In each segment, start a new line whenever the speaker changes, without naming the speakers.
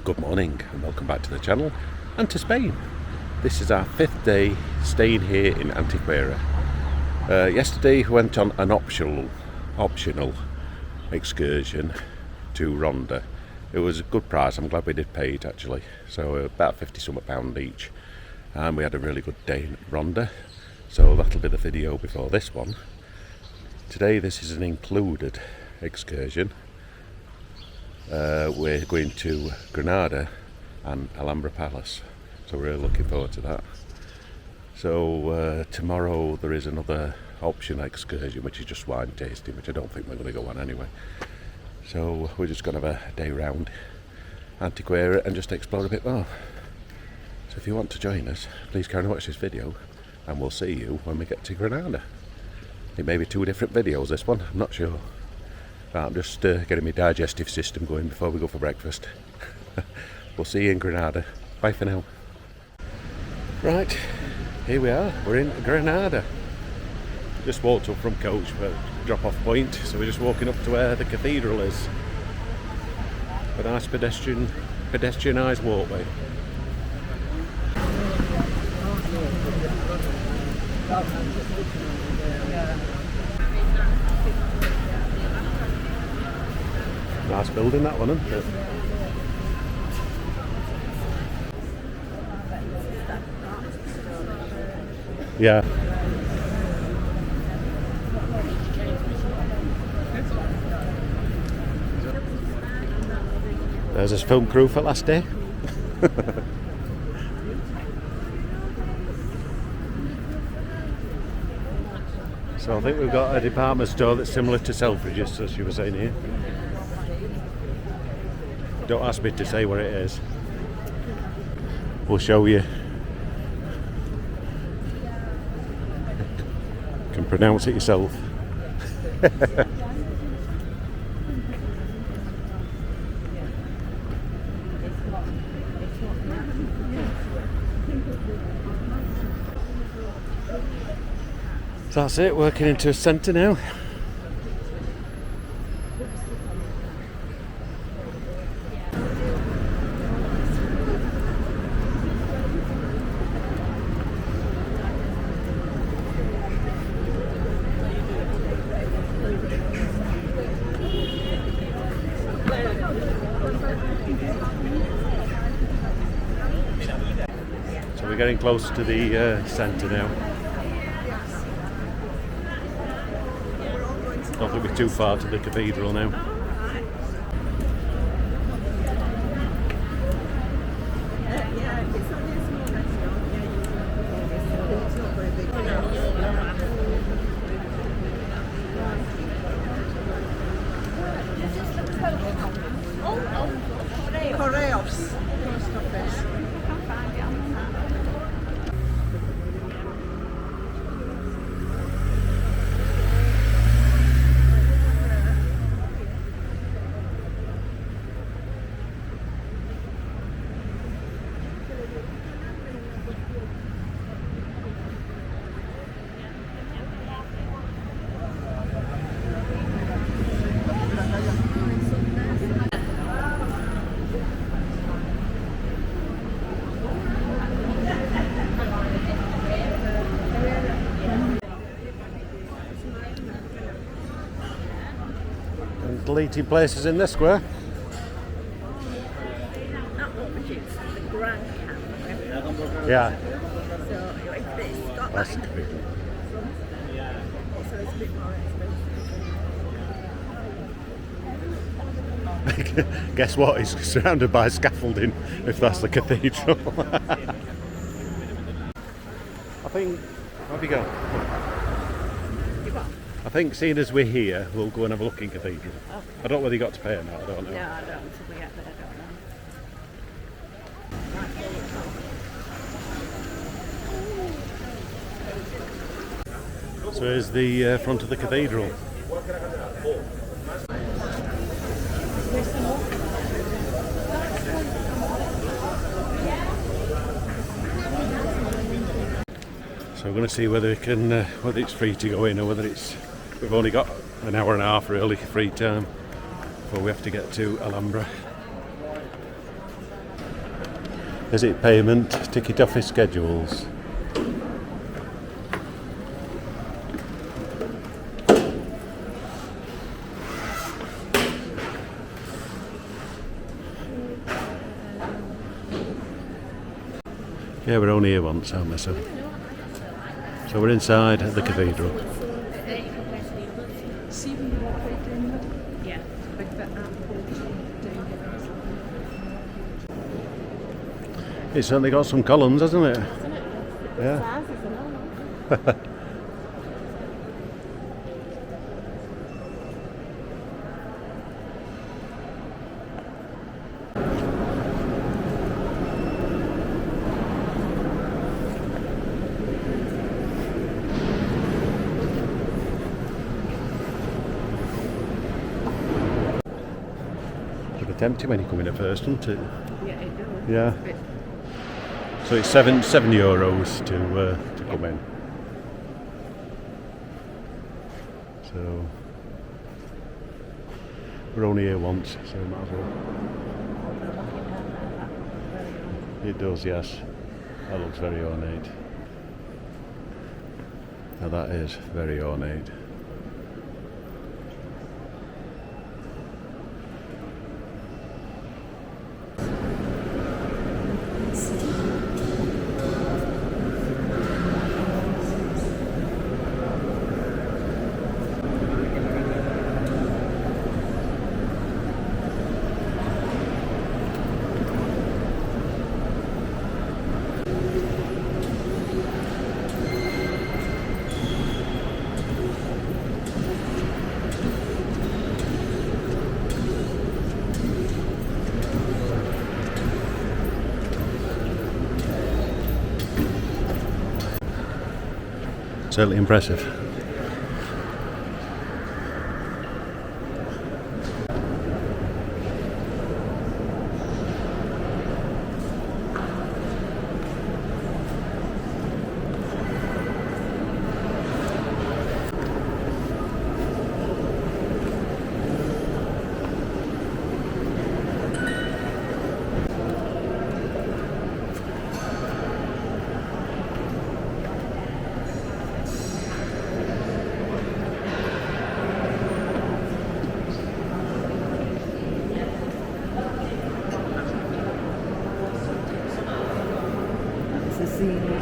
Good morning and welcome back to the channel and to Spain. This is our 5th day staying here in Antequera. Yesterday we went on an optional excursion to Ronda. It was a good price, I'm glad we did pay it actually. So about £50 each, and we had a really good day in Ronda. So that'll be the video before this one. Today this is an included excursion. We're going to Granada and Alhambra Palace, so we're really looking forward to that. So tomorrow there is another optional excursion, which is just wine tasting, which I don't think we're going to go on anyway. So we're just going to have a day round Antequera and just explore a bit more. So if you want to join us, please carry on watch this video, and we'll see you when we get to Granada. It may be 2 different videos, this one, I'm not sure. I'm just getting my digestive system going before we go for breakfast. We'll see you in Granada. Bye for now. Right, here we are. We're in Granada. Just walked up from coach for drop-off point, so we're just walking up to where the cathedral is. A nice pedestrianised walkway. Nice building, that one, isn't it? Yeah. There's this film crew for last day. So I think we've got a department store that's similar to Selfridges, as you were saying here. Don't ask me to say what it is. We'll show you. You can pronounce it yourself. So that's it, working into a centre now. So we're getting close to the centre now. Don't think we're too far to the cathedral now. Deleting places in this square. Yeah.
So if it's got
That's
that,
big.
so it's a bit more expensive.
Guess what? It's surrounded by scaffolding, if that's the cathedral. I think. Where have you gone? I think, seeing as we're here, we'll go and have a look in cathedral.
Oh.
I don't know whether you got to pay or not. I don't know.
No, I don't until we get there. I don't know.
So here's the front of the cathedral. So we're going to see whether it can, whether it's free to go in or whether it's. We've only got an hour and a half really free time before we have to get to Alhambra. Visit payment, ticket office schedules. Yeah, we're only here once, aren't we? So we're inside the cathedral.
Yeah.
It's certainly got some columns, hasn't it? Yeah. It's empty when you come in at first, doesn't it?
Yeah, it does.
Yeah.
But
So it's €7 to come in. So we're only here once, so we might as well. It does, yes. That looks very ornate. Now that is very ornate. Certainly impressive.
it's a scene.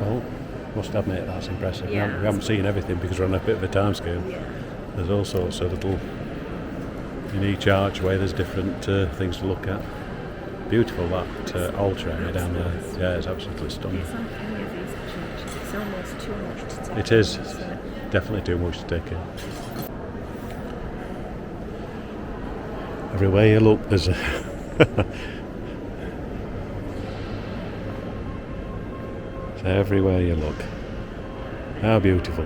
Well, must admit that's impressive.
Yeah.
We haven't seen everything because we're on a bit of a time scale.
Yeah.
There's all sorts of little, in each archway there's different things to look at. Beautiful that altar area down there. Yeah, it's absolutely stunning.
It's like any of these churches. It's almost too much to take.
It is.
in,
It's
isn't it?
definitely too much to take in. Everywhere you look there's a it's everywhere you look. How beautiful.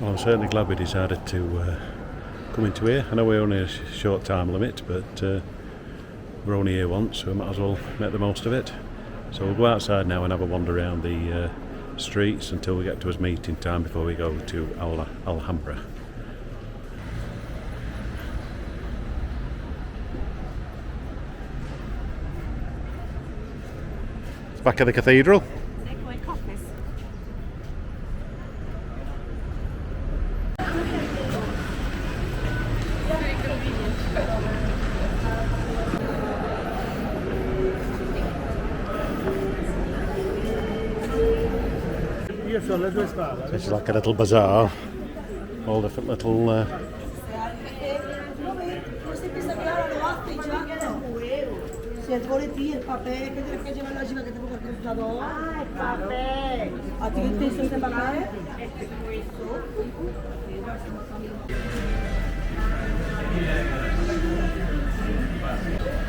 Well, I'm certainly glad we decided to come into here. I know we're only a short time limit, but we're only here once, so we might as well make the most of it. So we'll go outside now and have a wander around the streets until we get to his meeting time before we go to Alhambra. It's back at the cathedral.
Takeaway coffees. Very convenient.
This is like a little bazaar. All different little
Se volete il papel che deve fare la logica che devo fare il giallo. Ah, il papel. A ti che ti stai parlando?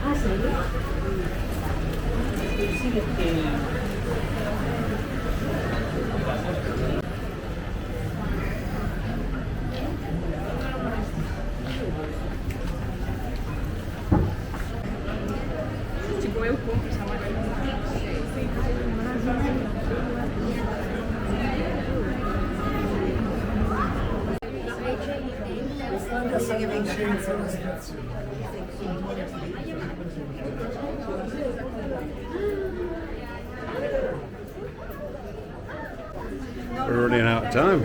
Ah, sì. Sì, perché
Tipo, eu compro essa marca.
We're running out of time.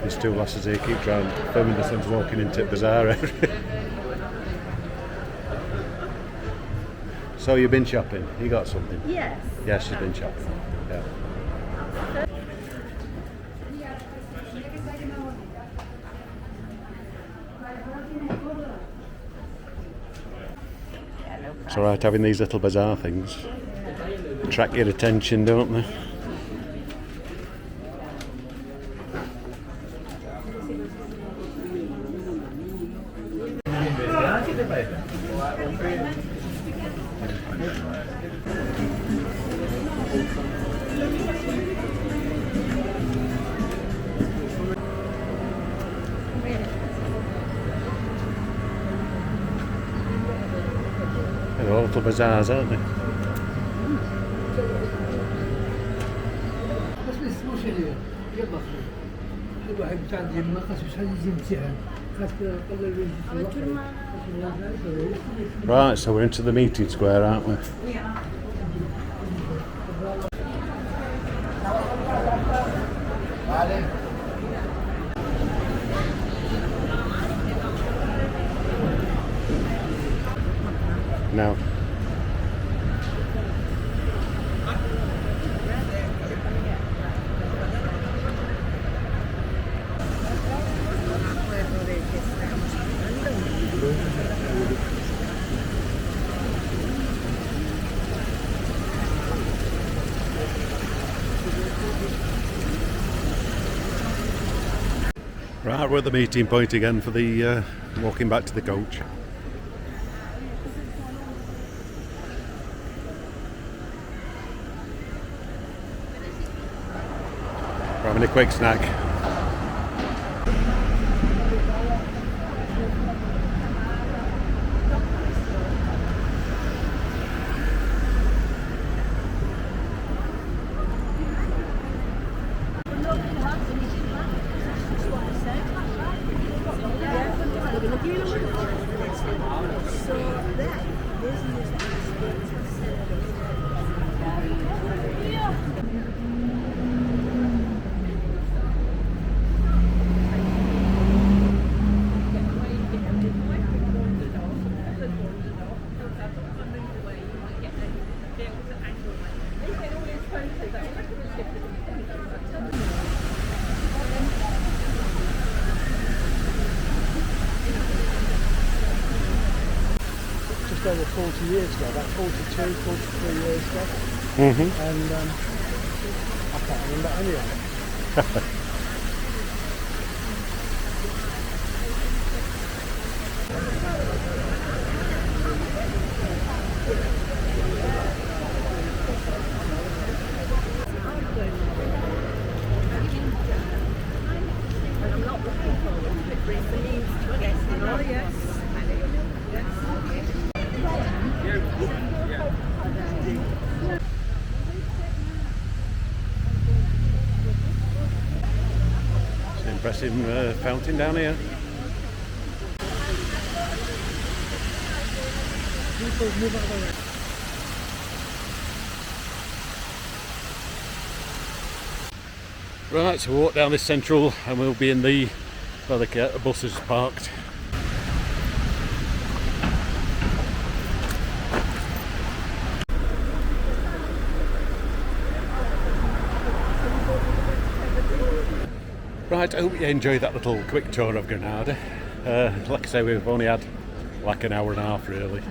These two lasses here keep trying filming themselves walking into the bazaar area. So you've been shopping? You got something?
Yes.
Yes, she's been shopping. Yeah. It's alright having these little bazaar things. Attract your attention, don't they? They're all little bazaars, aren't they?
بس اسمه شنو؟ يلا الواحد بتاع ديال المقص واش غادي يجي امتحان خاطر قبل
Right, so we're into the meeting square, aren't we? Now, right, we're at the meeting point again for the walking back to the coach. We're having a quick snack.
just over 40 years ago, about 42, 43 years ago, and I can't remember any of it.
Oh, yes.
It's an impressive fountain down here. Right, so we'll walk down this central and we'll be in the where the buses parked. Right, I hope you enjoyed that little quick tour of Granada. Like I say, we've only had like an hour and a half really.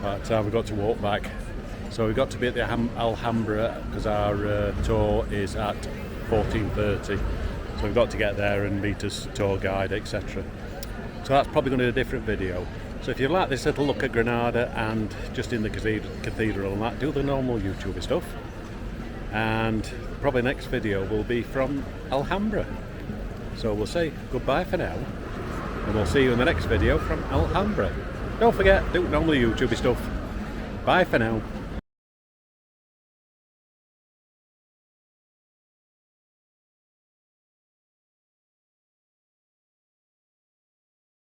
By the time we got to walk back. So we got to be at the Alhambra because our tour is at 14:30. So we've got to get there and meet us tour guide, etc. So that's probably going to be a different video. So if you like this little look at Granada and just in the cathedral and that, do the normal YouTube stuff. And probably next video will be from Alhambra. So we'll say goodbye for now, and we'll see you in the next video from Alhambra. Don't forget, do normal YouTube stuff. Bye for now.